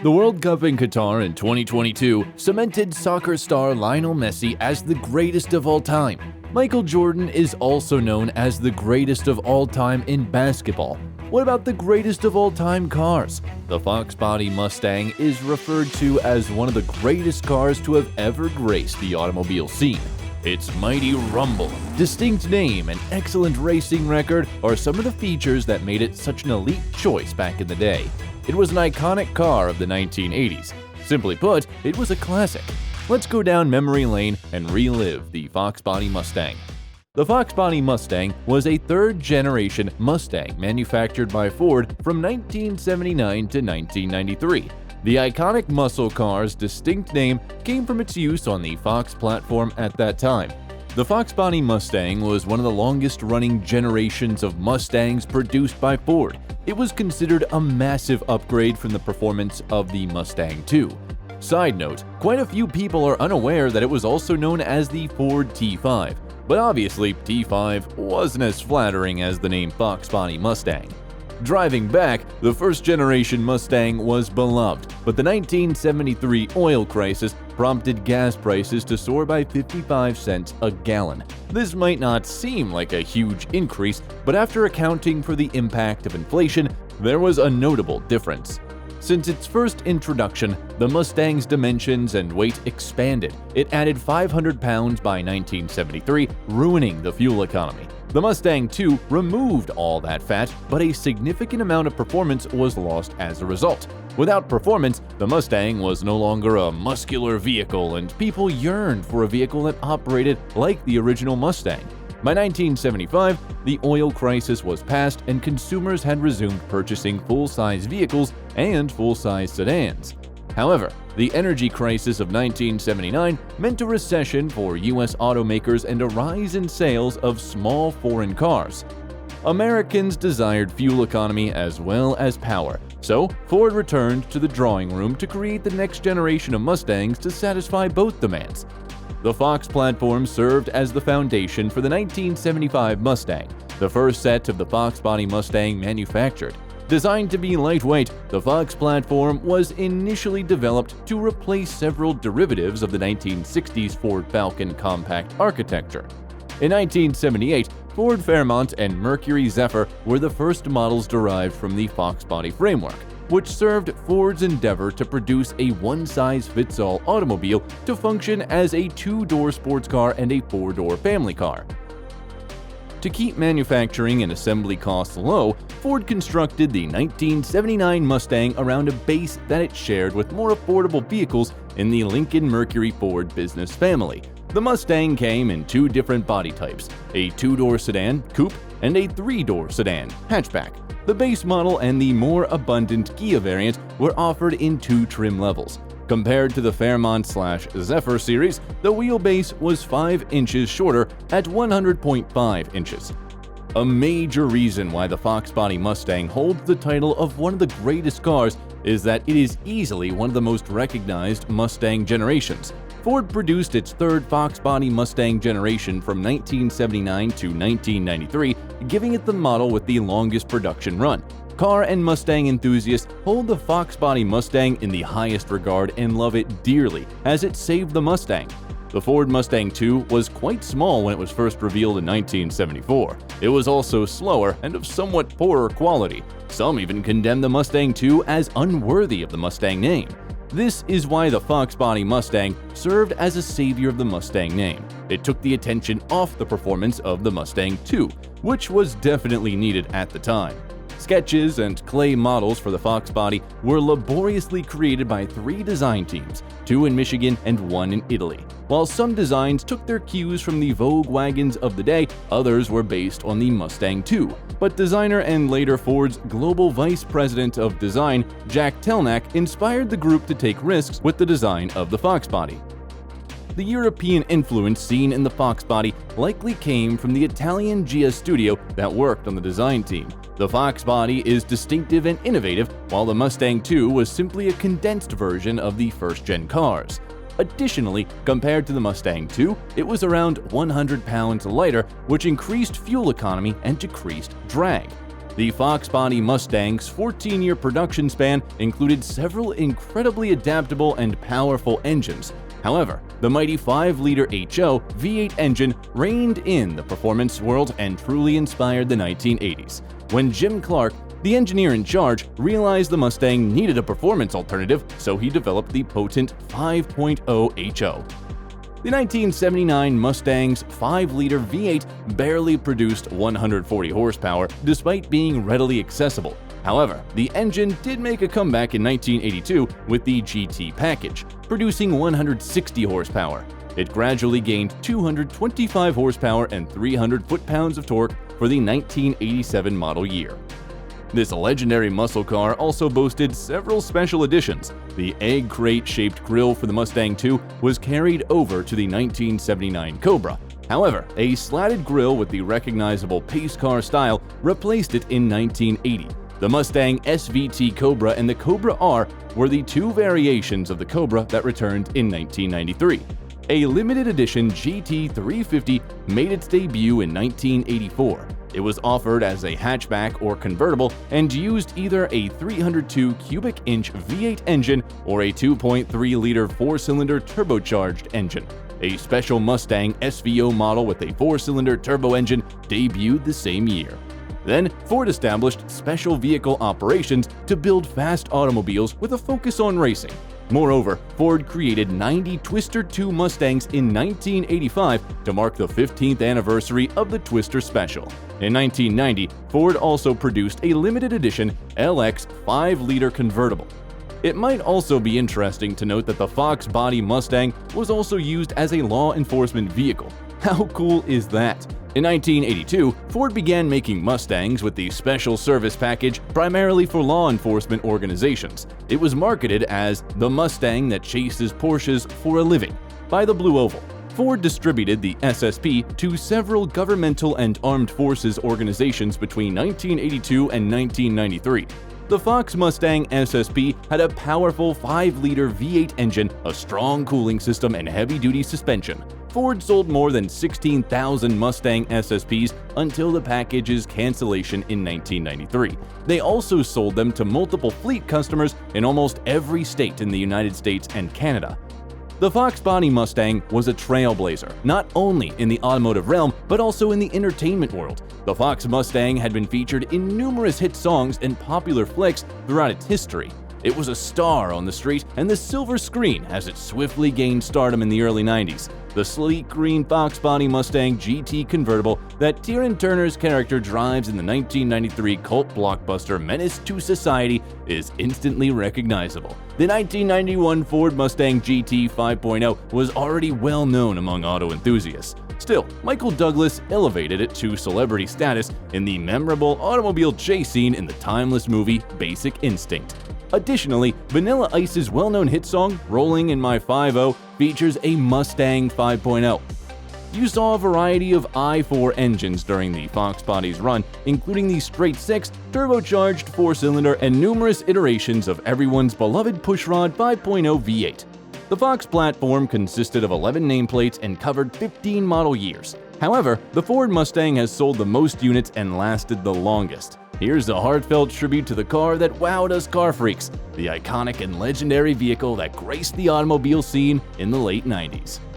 The World Cup in Qatar in 2022 cemented soccer star Lionel Messi as the greatest of all time. Micheal Jordan is also known as the greatest of all time in basketball. What about the greatest of all time cars? The Foxbody Mustang is referred to as one of the greatest cars to have ever graced the automobile scene. Its mighty rumble, distinct name, and excellent racing record are some of the features that made it such an elite choice back in the day. It was an iconic car of the 1980s. Simply put, it was a classic. Let's go down memory lane and relive the Foxbody Mustang. The Foxbody Mustang was a third-generation Mustang manufactured by Ford from 1979 to 1993. The iconic muscle car's distinct name came from its use on the Fox platform at that time. The Foxbody Mustang was one of the longest-running generations of Mustangs produced by Ford. It was considered a massive upgrade from the performance of the Mustang II. Side note, quite a few people are unaware that it was also known as the Ford T5, but obviously T5 wasn't as flattering as the name Foxbody Mustang. Driving back, the first-generation Mustang was beloved, but the 1973 oil crisis prompted gas prices to soar by 55 cents a gallon. This might not seem like a huge increase, but after accounting for the impact of inflation, there was a notable difference. Since its first introduction, the Mustang's dimensions and weight expanded. It added 500 pounds by 1973, ruining the fuel economy. The Mustang II removed all that fat, but a significant amount of performance was lost as a result. Without performance, the Mustang was no longer a muscular vehicle, and people yearned for a vehicle that operated like the original Mustang. By 1975, the oil crisis was past and consumers had resumed purchasing full-size vehicles and full-size sedans. However, the energy crisis of 1979 meant a recession for U.S. automakers and a rise in sales of small foreign cars. Americans desired fuel economy as well as power, so Ford returned to the drawing room to create the next generation of Mustangs to satisfy both demands. The Fox platform served as the foundation for the 1975 Mustang, the first set of the Foxbody Mustang manufactured. Designed to be lightweight, the Fox platform was initially developed to replace several derivatives of the 1960s Ford Falcon compact architecture. In 1978, Ford Fairmont and Mercury Zephyr were the first models derived from the Foxbody framework, which served Ford's endeavor to produce a one-size-fits-all automobile to function as a two-door sports car and a four-door family car. To keep manufacturing and assembly costs low, Ford constructed the 1979 Mustang around a base that it shared with more affordable vehicles in the Lincoln Mercury Ford business family. The Mustang came in two different body types, a two-door sedan, coupe, and a three-door sedan, hatchback. The base model and the more abundant Ghia variant were offered in two trim levels. Compared to the Fairmont/Zephyr series, the wheelbase was 5 inches shorter at 100.5 inches. A major reason why the Foxbody Mustang holds the title of one of the greatest cars is that it is easily one of the most recognized Mustang generations. Ford produced its third Foxbody Mustang generation from 1979 to 1993, giving it the model with the longest production run. Car and Mustang enthusiasts hold the Foxbody Mustang in the highest regard and love it dearly, as it saved the Mustang. The Ford Mustang II was quite small when it was first revealed in 1974. It was also slower and of somewhat poorer quality. Some even condemned the Mustang II as unworthy of the Mustang name. This is why the Foxbody Mustang served as a savior of the Mustang name. It took the attention off the performance of the Mustang II, which was definitely needed at the time. Sketches and clay models for the Foxbody were laboriously created by 3 design teams, 2 in Michigan and 1 in Italy. While some designs took their cues from the Vogue wagons of the day, others were based on the Mustang II. But designer and later Ford's global vice president of design, Jack Telnack, inspired the group to take risks with the design of the Foxbody. The European influence seen in the Foxbody likely came from the Italian Ghia studio that worked on the design team. The Foxbody is distinctive and innovative, while the Mustang II was simply a condensed version of the first-gen cars. Additionally, compared to the Mustang II, it was around 100 pounds lighter, which increased fuel economy and decreased drag. The Foxbody Mustang's 14-year production span included several incredibly adaptable and powerful engines. However, the mighty 5-liter HO V8 engine reigned in the performance world and truly inspired the 1980s. When Jim Clark, the engineer in charge, realized the Mustang needed a performance alternative, so he developed the potent 5.0 HO. The 1979 Mustang's 5-liter V8 barely produced 140 horsepower despite being readily accessible. However, the engine did make a comeback in 1982 with the GT package, producing 160 horsepower. It gradually gained 225 horsepower and 300 foot-pounds of torque for the 1987 model year. This legendary muscle car also boasted several special additions. The egg crate-shaped grille for the Mustang II was carried over to the 1979 Cobra. However, a slatted grille with the recognizable pace car style replaced it in 1980. The Mustang SVT Cobra and the Cobra R were the two variations of the Cobra that returned in 1993. A limited edition GT 350 made its debut in 1984. It was offered as a hatchback or convertible and used either a 302 cubic inch V8 engine or a 2.3-liter 4-cylinder turbocharged engine. A special Mustang SVO model with a 4-cylinder turbo engine debuted the same year. Then, Ford established special vehicle operations to build fast automobiles with a focus on racing. Moreover, Ford created 90 Twister II Mustangs in 1985 to mark the 15th anniversary of the Twister Special. In 1990, Ford also produced a limited edition LX 5-liter convertible. It might also be interesting to note that the Foxbody Mustang was also used as a law enforcement vehicle. How cool is that? In 1982, Ford began making Mustangs with the Special Service Package primarily for law enforcement organizations. It was marketed as the Mustang that chases Porsches for a living by the Blue Oval. Ford distributed the SSP to several governmental and armed forces organizations between 1982 and 1993. The Fox Mustang SSP had a powerful 5-liter V8 engine, a strong cooling system, and heavy-duty suspension. Ford sold more than 16,000 Mustang SSPs until the package's cancellation in 1993. They also sold them to multiple fleet customers in almost every state in the United States and Canada. The Foxbody Mustang was a trailblazer, not only in the automotive realm, but also in the entertainment world. The Fox Mustang had been featured in numerous hit songs and popular flicks throughout its history. It was a star on the street and the silver screen as it swiftly gained stardom in the early 90s. The sleek green Foxbody Mustang GT convertible that Tyrone Turner's character drives in the 1993 cult blockbuster Menace to Society is instantly recognizable. The 1991 Ford Mustang GT 5.0 was already well known among auto enthusiasts. Still, Michael Douglas elevated it to celebrity status in the memorable automobile chase scene in the timeless movie Basic Instinct. Additionally, Vanilla Ice's well-known hit song, Rolling in My 5.0, features a Mustang 5.0. You saw a variety of i4 engines during the Foxbody's run, including the straight-six, turbocharged 4-cylinder, and numerous iterations of everyone's beloved pushrod 5.0 V8. The Fox platform consisted of 11 nameplates and covered 15 model years. However, the Ford Mustang has sold the most units and lasted the longest. Here's a heartfelt tribute to the car that wowed us car freaks, the iconic and legendary vehicle that graced the automobile scene in the late 90s.